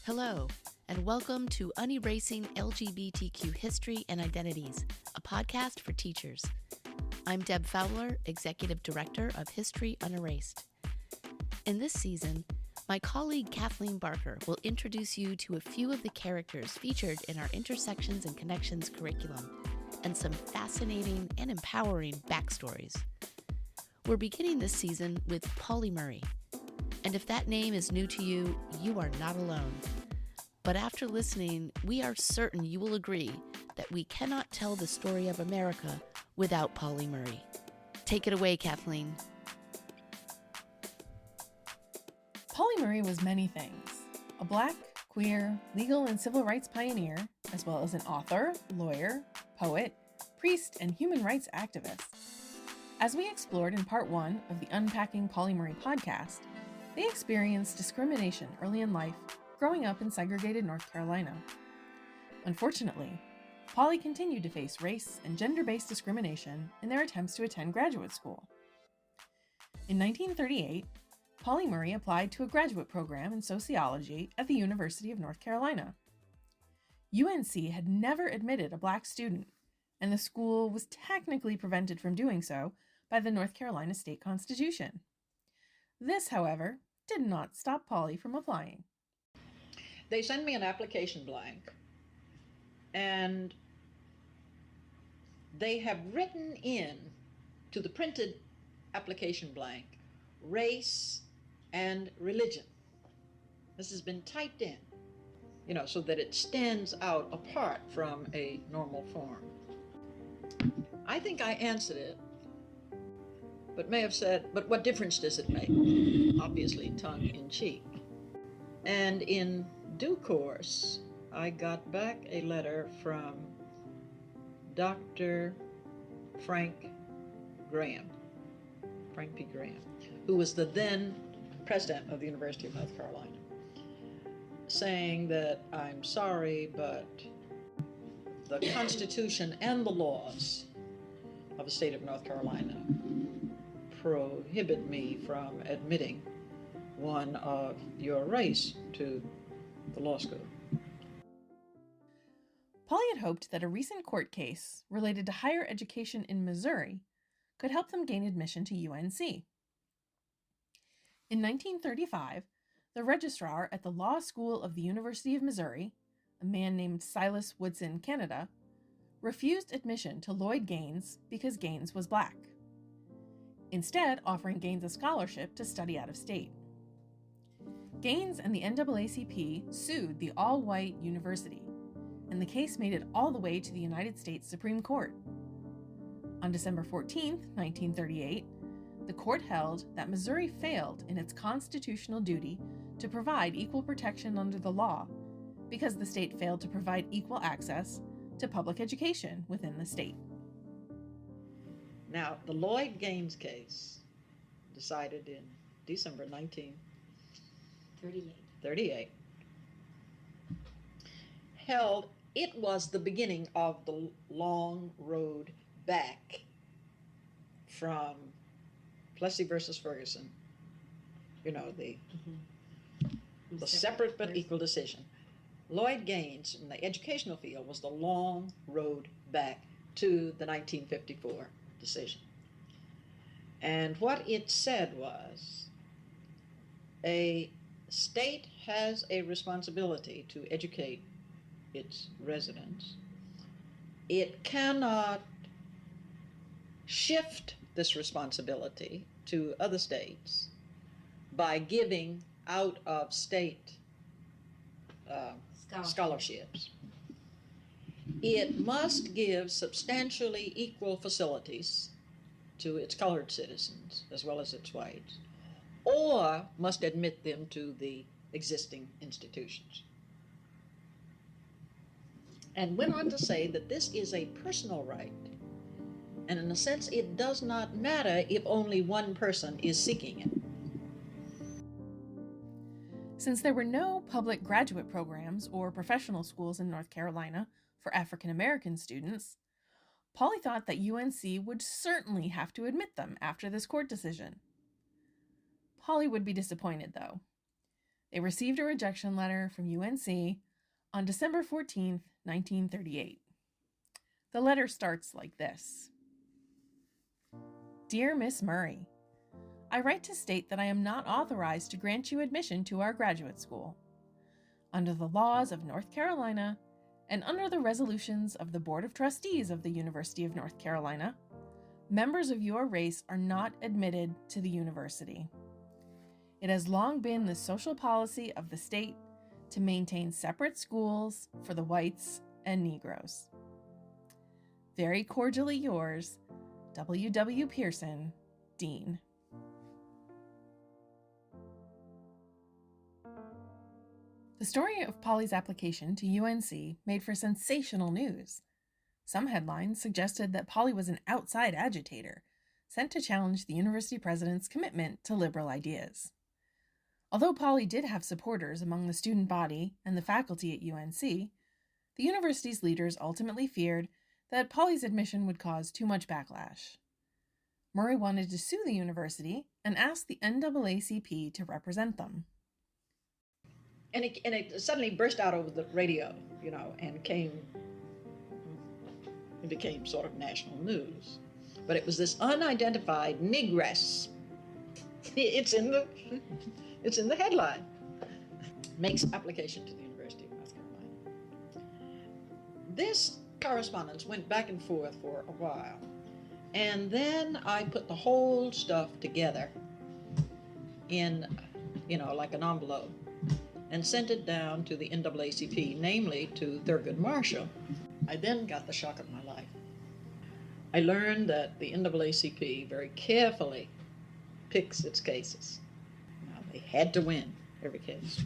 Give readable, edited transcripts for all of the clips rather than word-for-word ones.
Hello, and welcome to Unerasing LGBTQ History and Identities, a podcast for teachers. I'm Deb Fowler, Executive Director of History Unerased. In this season, my colleague Kathleen Barker will introduce you to a few of the characters featured in our Intersections and Connections curriculum, and some fascinating and empowering backstories. We're beginning this season with Pauli Murray. And if that name is new to you, you are not alone. But after listening, we are certain you will agree that we cannot tell the story of America without Pauli Murray. Take it away, Kathleen. Pauli Murray was many things: a Black, queer, legal and civil rights pioneer, as well as an author, lawyer, poet, priest, and human rights activist. As we explored in part 1 of the UnPacking Pauli Murray podcast, they experienced discrimination early in life, growing up in segregated North Carolina. Unfortunately, Pauli continued to face race and gender-based discrimination in their attempts to attend graduate school. In 1938, Pauli Murray applied to a graduate program in sociology at the University of North Carolina. UNC had never admitted a Black student, and the school was technically prevented from doing so by the North Carolina state constitution. This, however, did not stop Pauli from applying. They send me an application blank, and they have written in to the printed application blank race and religion. This has been typed in, so that it stands out apart from a normal form. I think I answered it, but may have said, but what difference does it make? Obviously tongue in cheek. And in due course, I got back a letter from Dr. Frank P. Graham, who was the then president of the University of North Carolina, saying that I'm sorry, but the Constitution and the laws of the state of North Carolina prohibit me from admitting one of your race to the law school. Pauli had hoped that a recent court case related to higher education in Missouri could help them gain admission to UNC. In 1935, the registrar at the Law School of the University of Missouri, a man named Silas Woodson Canada, refused admission to Lloyd Gaines because Gaines was Black, instead offering Gaines a scholarship to study out of state. Gaines and the NAACP sued the all-white university, and the case made it all the way to the United States Supreme Court. On December 14, 1938, the court held that Missouri failed in its constitutional duty to provide equal protection under the law because the state failed to provide equal access to public education within the state. Now, the Lloyd Gaines case, decided in December 1938, held it was the beginning of the long road back from Plessy versus Ferguson, the separate but equal decision. Lloyd Gaines in the educational field was the long road back to the 1954 decision. And what it said was, a state has a responsibility to educate its residents. It cannot shift this responsibility to other states by giving out-of-state scholarships. It must give substantially equal facilities to its colored citizens as well as its whites, or must admit them to the existing institutions. And went on to say that this is a personal right, and in a sense it does not matter if only one person is seeking it. Since there were no public graduate programs or professional schools in North Carolina for African American students, Pauli thought that UNC would certainly have to admit them after this court decision. Pauli would be disappointed, though. they received a rejection letter from UNC on December 14th, 1938. The letter starts like this. Dear Miss Murray, I write to state that I am not authorized to grant you admission to our graduate school. Under the laws of North Carolina and under the resolutions of the Board of Trustees of the University of North Carolina, members of your race are not admitted to the university. It has long been the social policy of the state to maintain separate schools for the whites and Negroes. Very cordially yours, W. W. Pearson, Dean. The story of Pauli's application to UNC made for sensational news. Some headlines suggested that Pauli was an outside agitator, sent to challenge the university president's commitment to liberal ideas. Although Pauli did have supporters among the student body and the faculty at UNC, the university's leaders ultimately feared that Pauli's admission would cause too much backlash. Murray wanted to sue the university and asked the NAACP to represent them. And it suddenly burst out over the radio, and it became sort of national news. But it was this unidentified negress. It's in the headline. Makes application to the University of North Carolina. This correspondence went back and forth for a while. And then I put the whole stuff together in, like an envelope, and sent it down to the NAACP, namely to Thurgood Marshall. I then got the shock of my life. I learned that the NAACP very carefully picks its cases. Now, they had to win every case.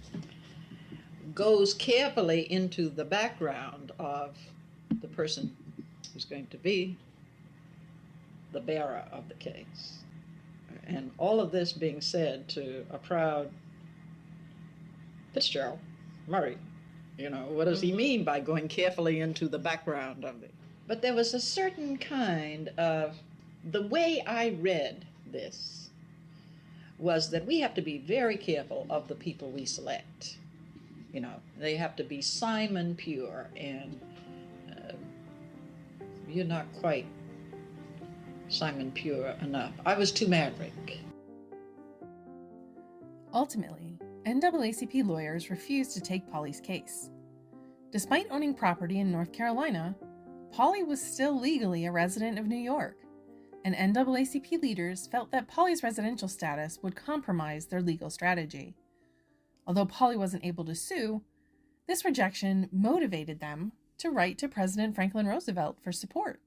Goes carefully into the background of the person who's going to be the bearer of the case. And all of this being said to a proud Fitzgerald Murray, what does he mean by going carefully into the background of it? But there was a certain kind of, the way I read this was that we have to be very careful of the people we select. They have to be Simon pure, and you're not quite Simon pure enough. I was too maverick. Ultimately, NAACP lawyers refused to take Pauli's case. Despite owning property in North Carolina, Pauli was still legally a resident of New York, and NAACP leaders felt that Pauli's residential status would compromise their legal strategy. Although Pauli wasn't able to sue, this rejection motivated them to write to President Franklin Roosevelt for support.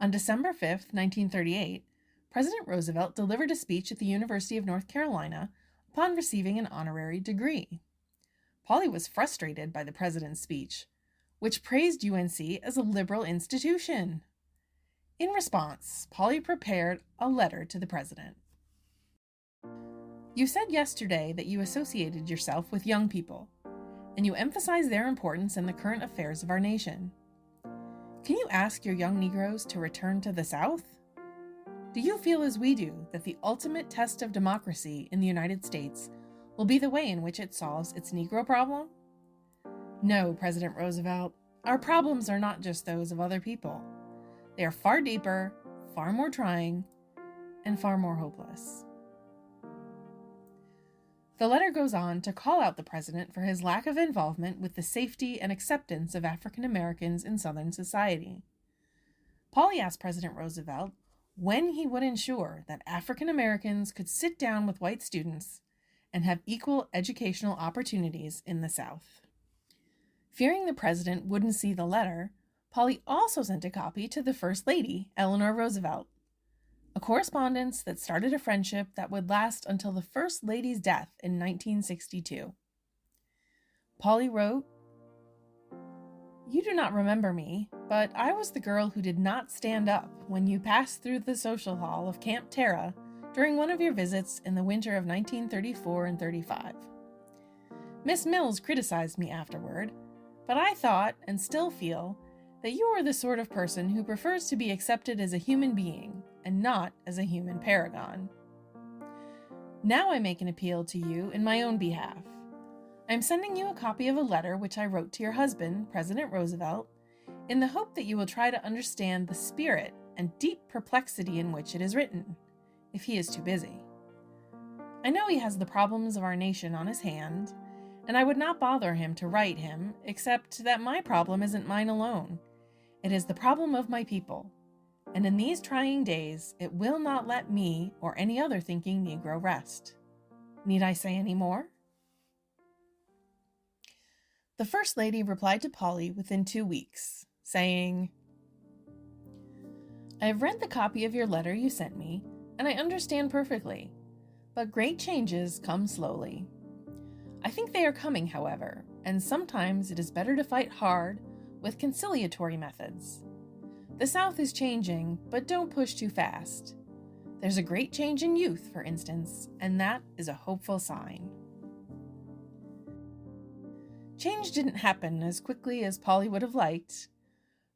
On December 5, 1938, President Roosevelt delivered a speech at the University of North Carolina upon receiving an honorary degree. Pauli was frustrated by the president's speech, which praised UNC as a liberal institution. In response, Pauli prepared a letter to the president. You said yesterday that you associated yourself with young people, and you emphasized their importance in the current affairs of our nation. Can you ask your young Negroes to return to the South? Do you feel as we do that the ultimate test of democracy in the United States will be the way in which it solves its Negro problem? No, President Roosevelt, our problems are not just those of other people. They are far deeper, far more trying, and far more hopeless. The letter goes on to call out the president for his lack of involvement with the safety and acceptance of African Americans in Southern society. Pauli asked President Roosevelt when he would ensure that African Americans could sit down with white students and have equal educational opportunities in the South. Fearing the president wouldn't see the letter, Pauli also sent a copy to the First Lady, Eleanor Roosevelt, a correspondence that started a friendship that would last until the First Lady's death in 1962. Pauli wrote, "You do not remember me, but I was the girl who did not stand up when you passed through the social hall of Camp Terra during one of your visits in the winter of 1934 and 35. Miss Mills criticized me afterward, but I thought, and still feel, that you are the sort of person who prefers to be accepted as a human being and not as a human paragon. Now I make an appeal to you in my own behalf. I am sending you a copy of a letter which I wrote to your husband, President Roosevelt, in the hope that you will try to understand the spirit and deep perplexity in which it is written, if he is too busy. I know he has the problems of our nation on his hand, and I would not bother him to write him, except that my problem isn't mine alone. It is the problem of my people, and in these trying days it will not let me or any other thinking Negro rest. Need I say any more? The First Lady replied to Pauli within 2 weeks, saying, I have read the copy of your letter you sent me, and I understand perfectly, but great changes come slowly. I think they are coming, however, and sometimes it is better to fight hard with conciliatory methods. The South is changing, but don't push too fast. There's a great change in youth, for instance, and that is a hopeful sign. Change didn't happen as quickly as Pauli would have liked,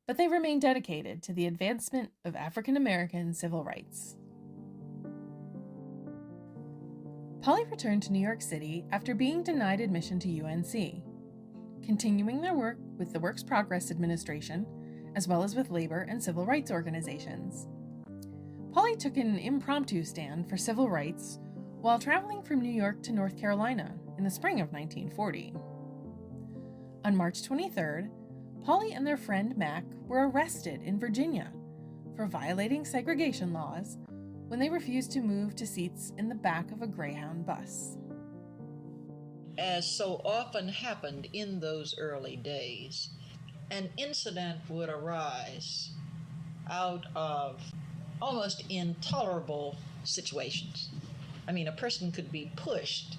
but they remained dedicated to the advancement of African American civil rights. Pauli returned to New York City after being denied admission to UNC, continuing their work with the Works Progress Administration, as well as with labor and civil rights organizations. Pauli took an impromptu stand for civil rights while traveling from New York to North Carolina in the spring of 1940. On March 23rd, Pauli and their friend Mac were arrested in Virginia for violating segregation laws when they refused to move to seats in the back of a Greyhound bus. As so often happened in those early days, an incident would arise out of almost intolerable situations. I mean, a person could be pushed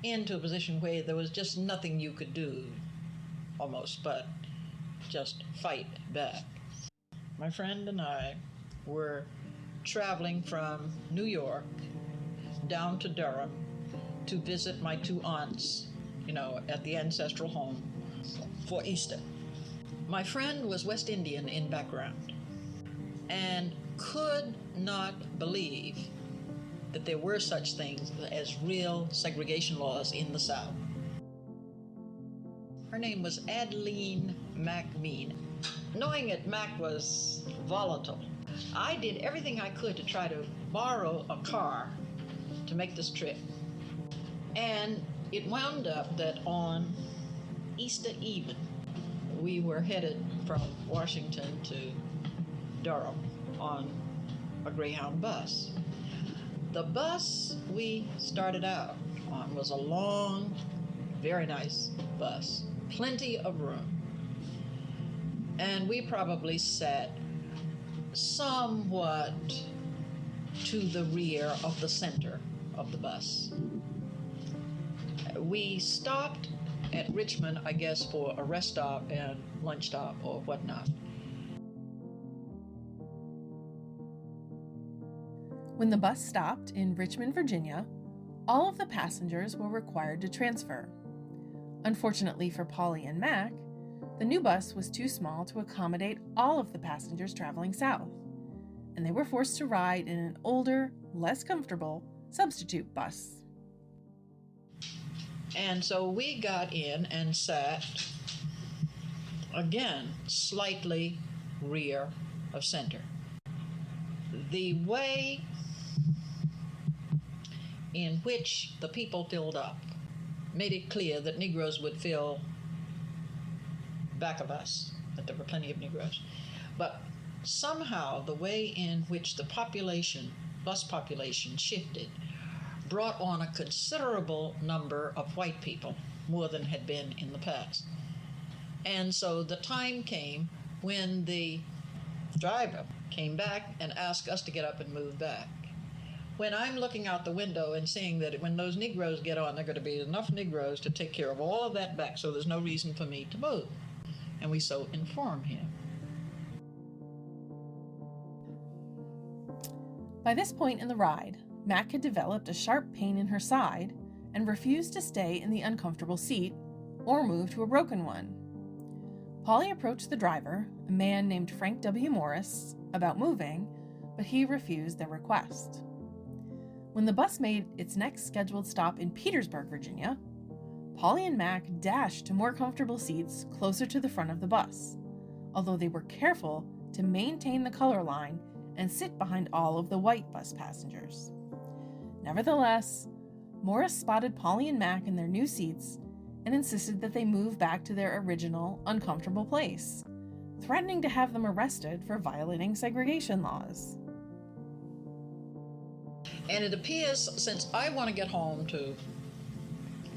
into a position where there was just nothing you could do, almost, but just fight back. My friend and I were traveling from New York down to Durham to visit my 2 aunts, at the ancestral home for Easter. My friend was West Indian in background and could not believe that there were such things as real segregation laws in the South. Her name was Kathleen McNeil. Knowing that Mac was volatile, I did everything I could to try to borrow a car to make this trip. And it wound up that on Easter Eve, we were headed from Washington to Durham on a Greyhound bus. The bus we started out on was a long, very nice bus, plenty of room. And we probably sat somewhat to the rear of the center of the bus. We stopped at Richmond, I guess, for a rest stop and lunch stop or whatnot. When the bus stopped in Richmond, Virginia, all of the passengers were required to transfer. Unfortunately for Pauli and Mac, the new bus was too small to accommodate all of the passengers traveling south, and they were forced to ride in an older, less comfortable substitute bus. And so we got in and sat, again, slightly rear of center. The way in which the people filled up made it clear that Negroes would fill back of us, that there were plenty of Negroes. But somehow the way in which the bus population shifted, brought on a considerable number of white people, more than had been in the past. And so the time came when the driver came back and asked us to get up and move back. When I'm looking out the window and seeing that when those Negroes get on, there are going to be enough Negroes to take care of all of that back, so there's no reason for me to move. And we so inform him. By this point in the ride, Mac had developed a sharp pain in her side and refused to stay in the uncomfortable seat or move to a broken one. Pauli approached the driver, a man named Frank W. Morris, about moving, but he refused their request. When the bus made its next scheduled stop in Petersburg, Virginia, Pauli and Mac dashed to more comfortable seats closer to the front of the bus, although they were careful to maintain the color line and sit behind all of the white bus passengers. Nevertheless, Morris spotted Pauli and Mac in their new seats and insisted that they move back to their original, uncomfortable place, threatening to have them arrested for violating segregation laws. And it appears, since I want to get home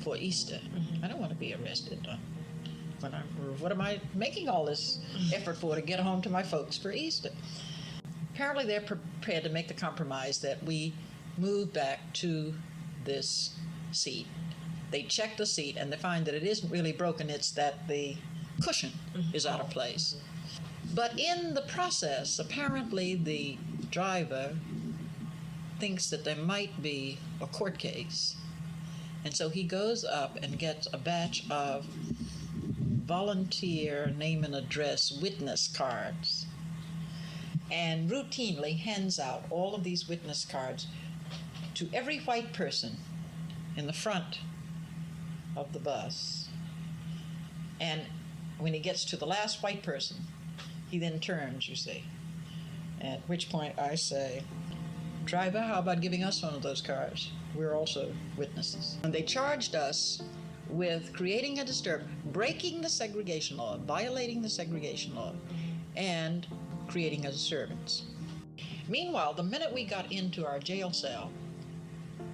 for Easter, I don't want to be arrested. What am I making all this effort for, to get home to my folks for Easter? Apparently they're prepared to make the compromise that we move back to this seat. They check the seat and they find that it isn't really broken, it's that the cushion is out of place. But in the process, apparently the driver thinks that there might be a court case. And so he goes up and gets a batch of volunteer name and address witness cards and routinely hands out all of these witness cards to every white person in the front of the bus. And when he gets to the last white person, he then turns, you see. At which point I say, "Driver, how about giving us one of those cards? We're also witnesses." And they charged us with creating a disturbance, breaking the segregation law, violating the segregation law, and creating a disturbance. Meanwhile, the minute we got into our jail cell,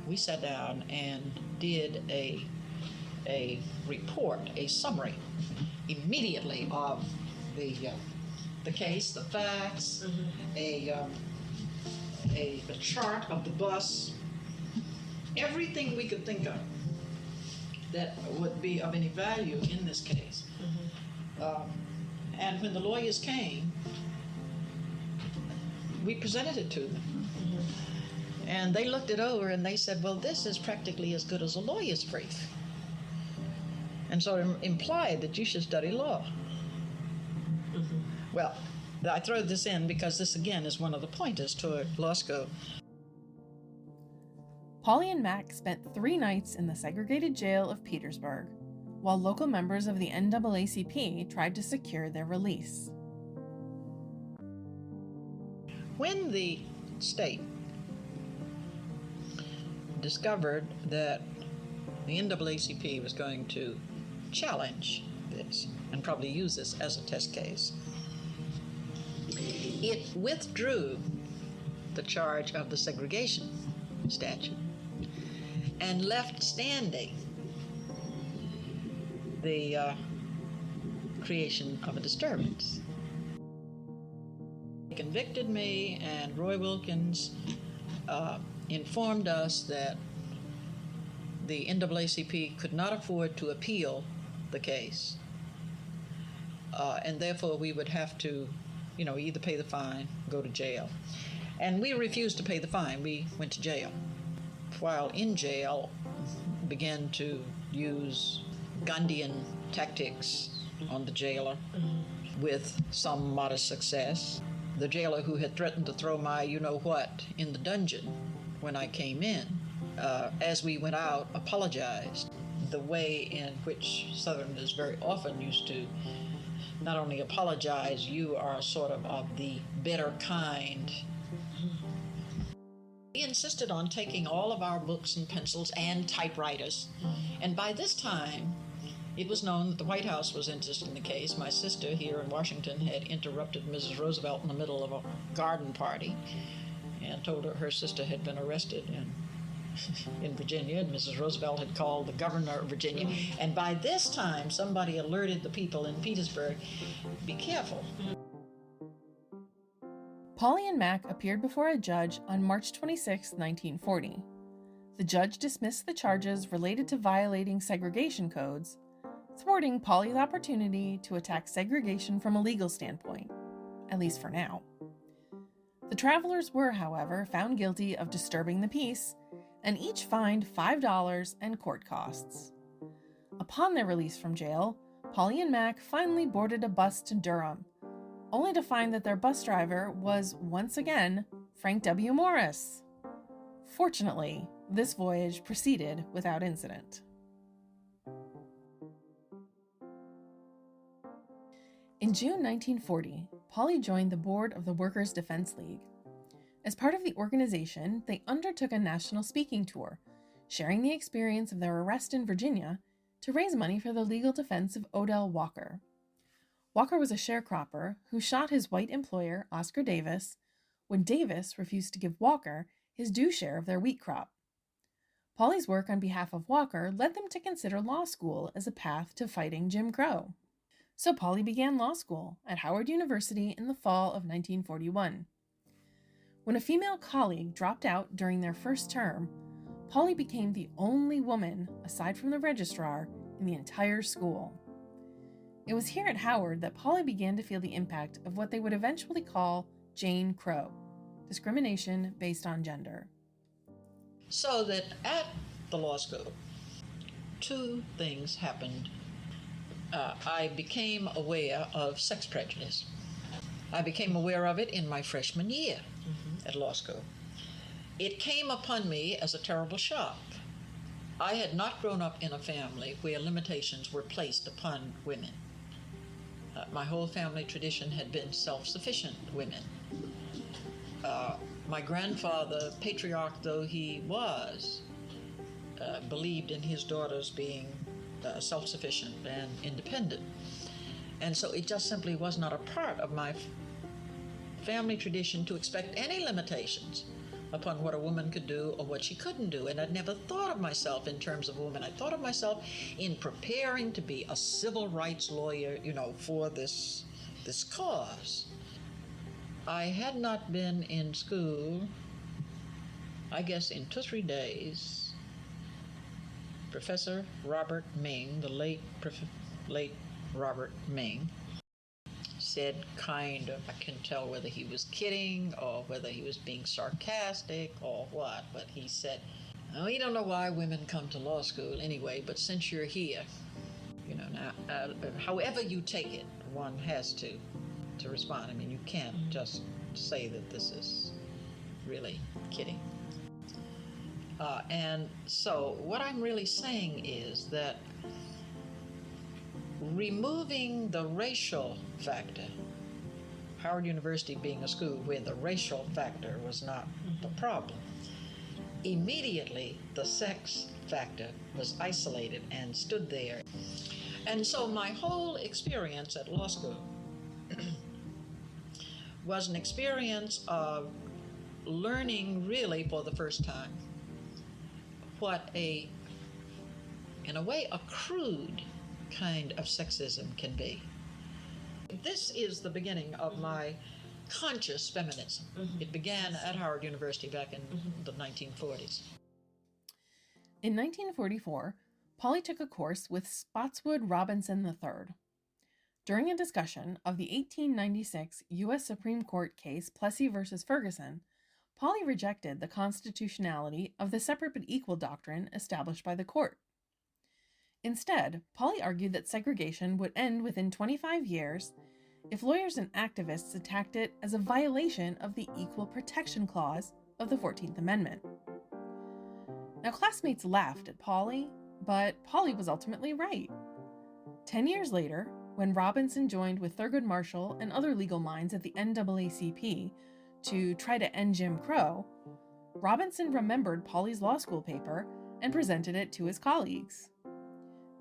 we sat down and did a report, a summary, immediately of the case, the facts, a chart of the bus, everything we could think of that would be of any value in this case. And when the lawyers came, we presented it to them. And they looked it over and they said, well, this is practically as good as a lawyer's brief. And so it implied that you should study law. Well, I throw this in because this, again, is one of the pointers toward law school. Pauli and Mac spent 3 nights in the segregated jail of Petersburg, while local members of the NAACP tried to secure their release. When the state discovered that the NAACP was going to challenge this and probably use this as a test case, it withdrew the charge of the segregation statute and left standing the creation of a disturbance. They convicted me, and Roy Wilkins informed us that the NAACP could not afford to appeal the case, and therefore we would have to, either pay the fine, go to jail. And we refused to pay the fine. We went to jail. While in jail, began to use Gandhian tactics on the jailer with some modest success. The jailer who had threatened to throw my you-know-what in the dungeon when I came in, as we went out, apologized. The way in which Southerners very often used to not only apologize, you are sort of the better kind. He insisted on taking all of our books and pencils and typewriters. And by this time, it was known that the White House was interested in the case. My sister here in Washington had interrupted Mrs. Roosevelt in the middle of a garden party and told her sister had been arrested in Virginia, and Mrs. Roosevelt had called the governor of Virginia. And by this time, somebody alerted the people in Petersburg, be careful. Pauli and Mac appeared before a judge on March 26, 1940. The judge dismissed the charges related to violating segregation codes, thwarting Pauli's opportunity to attack segregation from a legal standpoint, at least for now. The travelers were, however, found guilty of disturbing the peace and each fined $5 and court costs. Upon their release from jail, Pauli and Mac finally boarded a bus to Durham, only to find that their bus driver was, once again, Frank W. Morris. Fortunately, this voyage proceeded without incident. In June 1940, Pauli joined the board of the Workers' Defense League. As part of the organization, they undertook a national speaking tour, sharing the experience of their arrest in Virginia to raise money for the legal defense of Odell Walker. Walker was a sharecropper who shot his white employer, Oscar Davis, when Davis refused to give Walker his due share of their wheat crop. Pauli's work on behalf of Walker led them to consider law school as a path to fighting Jim Crow. So Pauli began law school at Howard University in the fall of 1941. When a female colleague dropped out during their first term, Pauli became the only woman, aside from the registrar, in the entire school. It was here at Howard that Pauli began to feel the impact of what they would eventually call Jane Crow, discrimination based on gender. So that at the law school, two things happened. I became aware of sex prejudice. I became aware of it in my freshman year at law school. It came upon me as a terrible shock. I had not grown up in a family where limitations were placed upon women. My whole family tradition had been self-sufficient women. My grandfather, patriarch though he was, believed in his daughters being self-sufficient and independent. And so it just simply was not a part of my family tradition to expect any limitations upon what a woman could do or what she couldn't do. And I'd never thought of myself in terms of women. I thought of myself in preparing to be a civil rights lawyer, for this cause. I had not been in school, I guess, in 2 or 3 days. Professor Robert Ming, the late Robert Ming, said kind of, I couldn't tell whether he was kidding or whether he was being sarcastic or what, but he said, we don't know why women come to law school anyway, but since you're here, however you take it, one has to respond. I mean, you can't just say that this is really kidding. And so what I'm really saying is that removing the racial factor, Howard University being a school where the racial factor was not the problem, immediately the sex factor was isolated and stood there. And so my whole experience at law school was an experience of learning really for the first time what in a way, a crude kind of sexism can be. This is the beginning of my conscious feminism. It began at Howard University back in the 1940s. In 1944, Pauli took a course with Spotswood Robinson III. During a discussion of the 1896 U.S. Supreme Court case Plessy v. Ferguson, Pauli rejected the constitutionality of the separate but equal doctrine established by the court. Instead, Pauli argued that segregation would end within 25 years if lawyers and activists attacked it as a violation of the Equal Protection Clause of the 14th Amendment. Now, classmates laughed at Pauli, but Pauli was ultimately right. 10 years later, when Robinson joined with Thurgood Marshall and other legal minds at the NAACP to try to end Jim Crow, Robinson remembered Pauli's law school paper and presented it to his colleagues.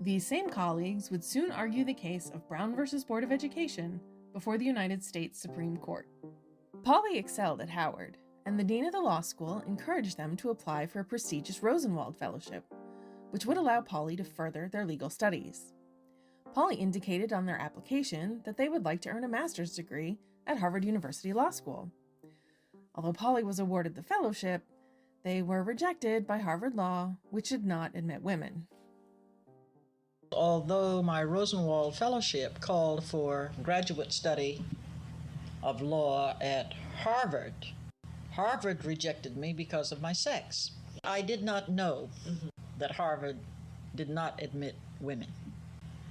These same colleagues would soon argue the case of Brown v. Board of Education before the United States Supreme Court. Pauli excelled at Howard, and the dean of the law school encouraged them to apply for a prestigious Rosenwald Fellowship, which would allow Pauli to further their legal studies. Pauli indicated on their application that they would like to earn a master's degree at Harvard University Law School. Although Pauli was awarded the fellowship, they were rejected by Harvard Law, which did not admit women. Although my Rosenwald Fellowship called for graduate study of law at Harvard, Harvard rejected me because of my sex. I did not know that Harvard did not admit women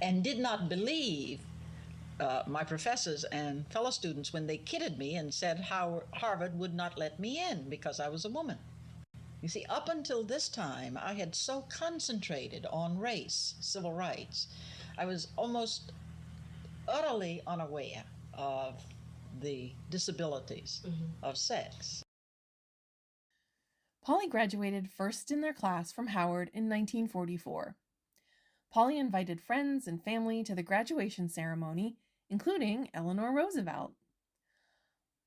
and did not believe my professors and fellow students when they kidded me and said how Harvard would not let me in because I was a woman. You see, up until this time, I had so concentrated on race, civil rights, I was almost utterly unaware of the disabilities of sex. Pauli graduated first in their class from Howard in 1944. Pauli invited friends and family to the graduation ceremony, including Eleanor Roosevelt.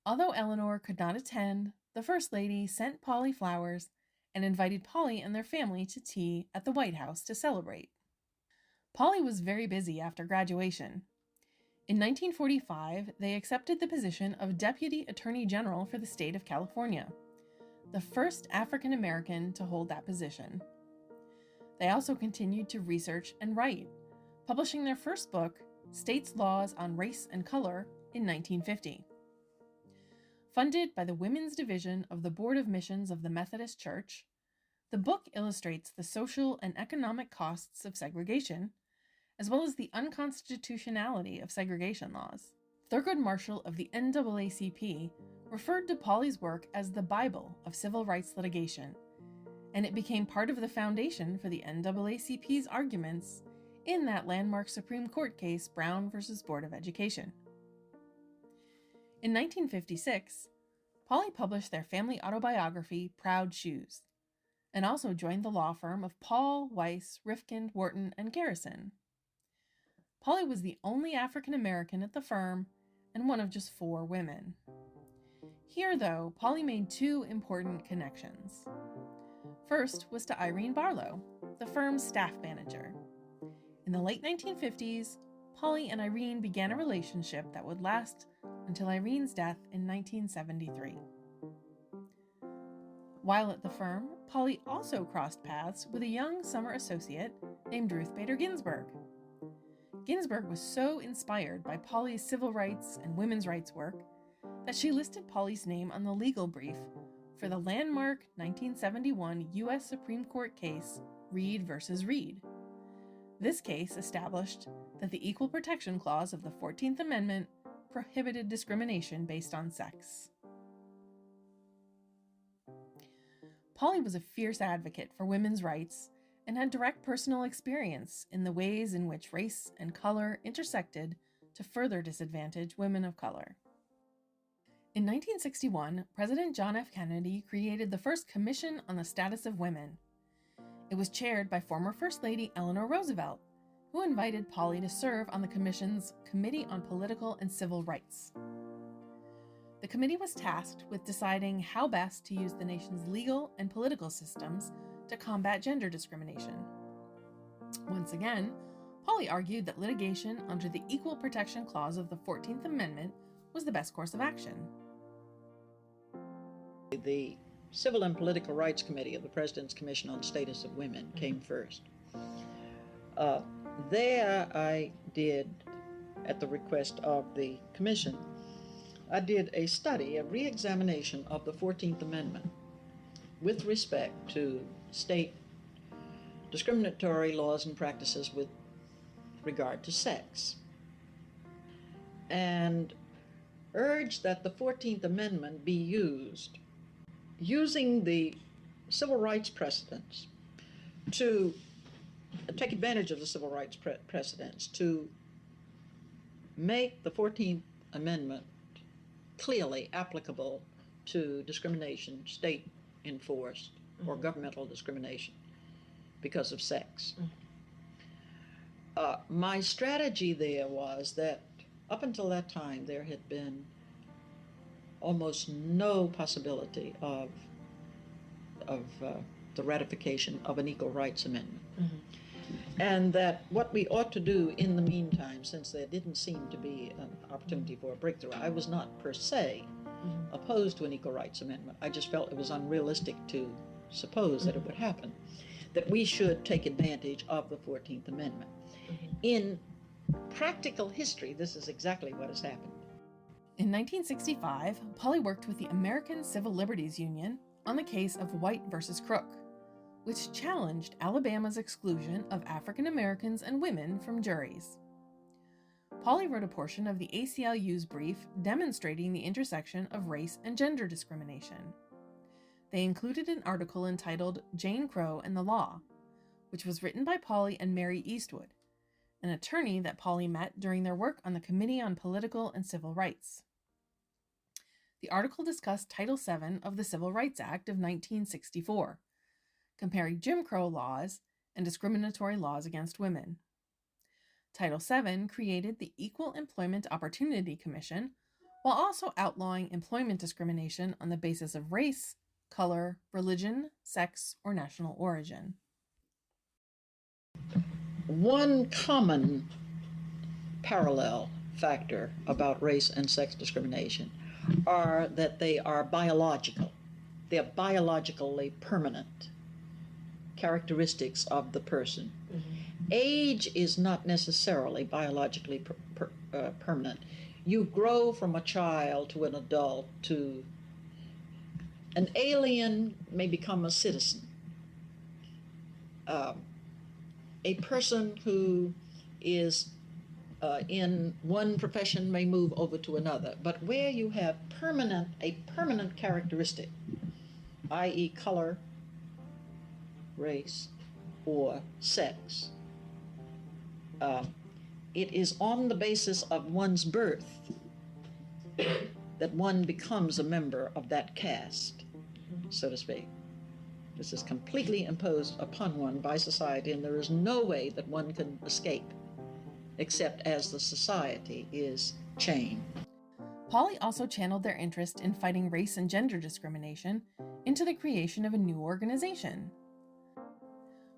Although Eleanor could not attend, the First Lady sent Pauli flowers and invited Pauli and their family to tea at the White House to celebrate. Pauli was very busy after graduation. In 1945, they accepted the position of Deputy Attorney General for the state of California, the first African American to hold that position. They also continued to research and write, publishing their first book, States' Laws on Race and Color, in 1950. Funded by the Women's Division of the Board of Missions of the Methodist Church, the book illustrates the social and economic costs of segregation, as well as the unconstitutionality of segregation laws. Thurgood Marshall of the NAACP referred to Pauli's work as the Bible of civil rights litigation, and it became part of the foundation for the NAACP's arguments in that landmark Supreme Court case, Brown v. Board of Education. In 1956, Pauli published their family autobiography, Proud Shoes, and also joined the law firm of Paul, Weiss, Rifkind, Wharton, and Garrison. Pauli was the only African American at the firm and one of just 4 women. Here, though, Pauli made 2 important connections. First was to Irene Barlow, the firm's staff manager. In the late 1950s, Pauli and Irene began a relationship that would last until Irene's death in 1973. While at the firm, Pauli also crossed paths with a young summer associate named Ruth Bader Ginsburg. Ginsburg was so inspired by Pauli's civil rights and women's rights work that she listed Pauli's name on the legal brief for the landmark 1971 U.S. Supreme Court case, Reed v. Reed. This case established that the Equal Protection Clause of the 14th Amendment prohibited discrimination based on sex. Pauli was a fierce advocate for women's rights and had direct personal experience in the ways in which race and color intersected to further disadvantage women of color. In 1961, President John F. Kennedy created the first Commission on the Status of Women. It was chaired by former First Lady Eleanor Roosevelt, who invited Pauli to serve on the Commission's Committee on Political and Civil Rights. The committee was tasked with deciding how best to use the nation's legal and political systems to combat gender discrimination. Once again, Pauli argued that litigation under the Equal Protection Clause of the 14th Amendment was the best course of action. The Civil and Political Rights Committee of the President's Commission on Status of Women came first. There I did, at the request of the Commission, I did a study, a re-examination of the 14th Amendment with respect to state discriminatory laws and practices with regard to sex, and urged that the 14th Amendment be used, using the civil rights precedents, to take advantage of the civil rights precedents to make the 14th Amendment clearly applicable to discrimination, state enforced or governmental discrimination because of sex. My strategy there was that up until that time there had been almost no possibility of the ratification of an Equal Rights Amendment. And that what we ought to do in the meantime, since there didn't seem to be an opportunity for a breakthrough, I was not per se opposed to an Equal Rights Amendment. I just felt it was unrealistic to suppose that it would happen, that we should take advantage of the 14th Amendment. In practical history, this is exactly what has happened. In 1965, Pauli worked with the American Civil Liberties Union on the case of White versus Crook, which challenged Alabama's exclusion of African Americans and women from juries. Pauli wrote a portion of the ACLU's brief demonstrating the intersection of race and gender discrimination. they included an article entitled Jane Crow and the Law, which was written by Pauli and Mary Eastwood, an attorney that Pauli met during their work on the Committee on Political and Civil Rights. The article discussed Title VII of the Civil Rights Act of 1964, comparing Jim Crow laws and discriminatory laws against women. Title VII created the Equal Employment Opportunity Commission, while also outlawing employment discrimination on the basis of race, color, religion, sex, or national origin. One common parallel factor about race and sex discrimination are that they are biological. They are biologically permanent characteristics of the person. Age is not necessarily biologically permanent. You grow from a child to an adult to an alien may become a citizen. A person who is in one profession may move over to another, but where you have a permanent characteristic, i.e. color, race, or sex, it is on the basis of one's birth that one becomes a member of that caste, so to speak. This is completely imposed upon one by society, and there is no way that one can escape, except as the society is chained. Pauli also channeled their interest in fighting race and gender discrimination into the creation of a new organization.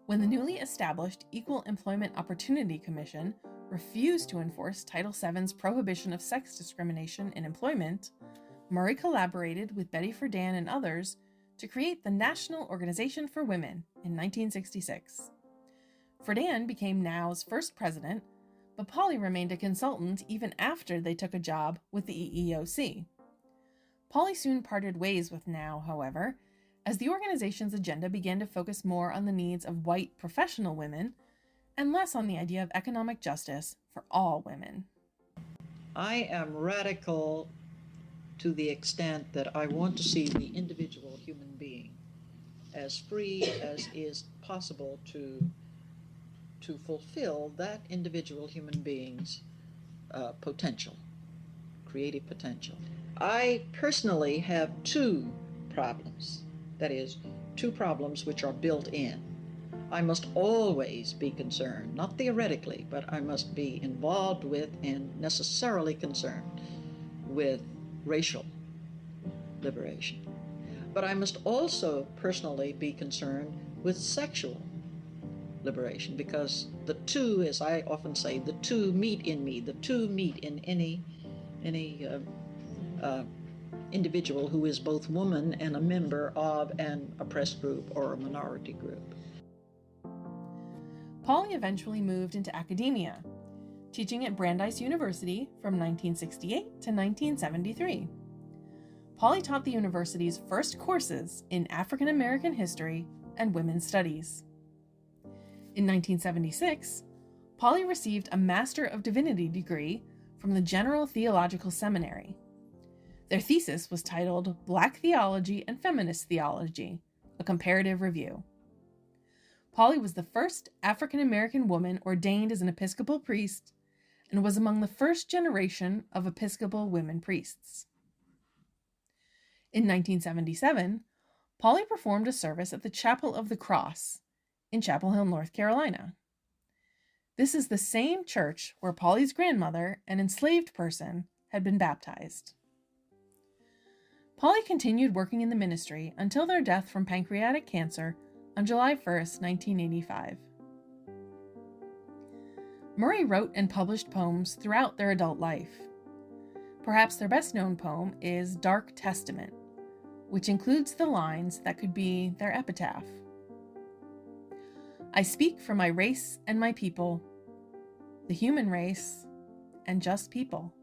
When the newly established Equal Employment Opportunity Commission refused to enforce Title VII's prohibition of sex discrimination in employment, Murray collaborated with Betty Friedan and others to create the National Organization for Women in 1966. Friedan became NOW's first president, but Pauli remained a consultant even after they took a job with the EEOC. Pauli soon parted ways with NOW, however, as the organization's agenda began to focus more on the needs of white professional women and less on the idea of economic justice for all women. I am radical to the extent that I want to see the individual human being as free as is possible to fulfill that individual human being's potential, creative potential. I personally have two problems, that is, two problems which are built in. I must always be concerned, not theoretically, but I must be involved with and necessarily concerned with racial liberation. But I must also personally be concerned with sexual liberation, because the two, as I often say, the two meet in me, the two meet in any individual who is both woman and a member of an oppressed group or a minority group. Pauli eventually moved into academia, teaching at Brandeis University from 1968 to 1973. Pauli taught the university's first courses in African American history and women's studies. In 1976, Pauli received a Master of Divinity degree from the General Theological Seminary. Their thesis was titled Black Theology and Feminist Theology, a Comparative Review. Pauli was the first African American woman ordained as an Episcopal priest and was among the first generation of Episcopal women priests. In 1977, Pauli performed a service at the Chapel of the Cross in Chapel Hill, North Carolina. This is the same church where Pauli's grandmother, an enslaved person, had been baptized. Pauli continued working in the ministry until their death from pancreatic cancer on July 1st, 1985. Murray wrote and published poems throughout their adult life. Perhaps their best-known poem is Dark Testament, which includes the lines that could be their epitaph. I speak for my race and my people, the human race, and just people.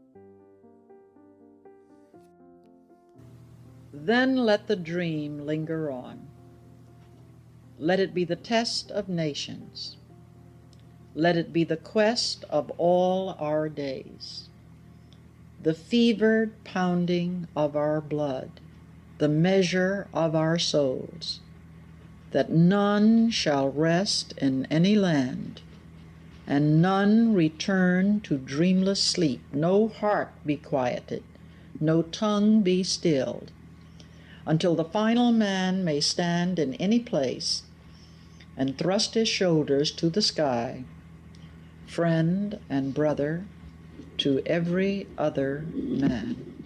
Then let the dream linger on. Let it be the test of nations. Let it be the quest of all our days, the fevered pounding of our blood, the measure of our souls, that none shall rest in any land, and none return to dreamless sleep, no heart be quieted, no tongue be stilled, until the final man may stand in any place and thrust his shoulders to the sky, friend and brother to every other man.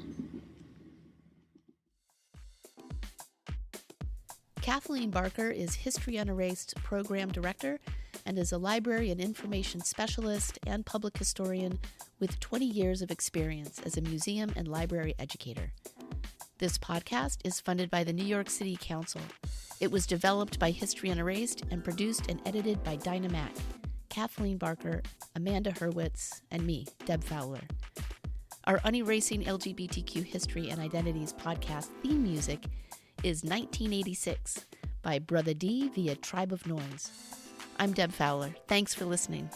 Kathleen Barker is History Unerased Program Director and is a library and information specialist and public historian with 20 years of experience as a museum and library educator. This podcast is funded by the New York City Council. It was developed by History Unerased and produced and edited by Dinah Mack, Kathleen Barker, Amanda Hurwitz, and me, Deb Fowler. Our Unerasing LGBTQ History and Identities podcast theme music is 1986 by Brother D via Tribe of Noise. I'm Deb Fowler. Thanks for listening.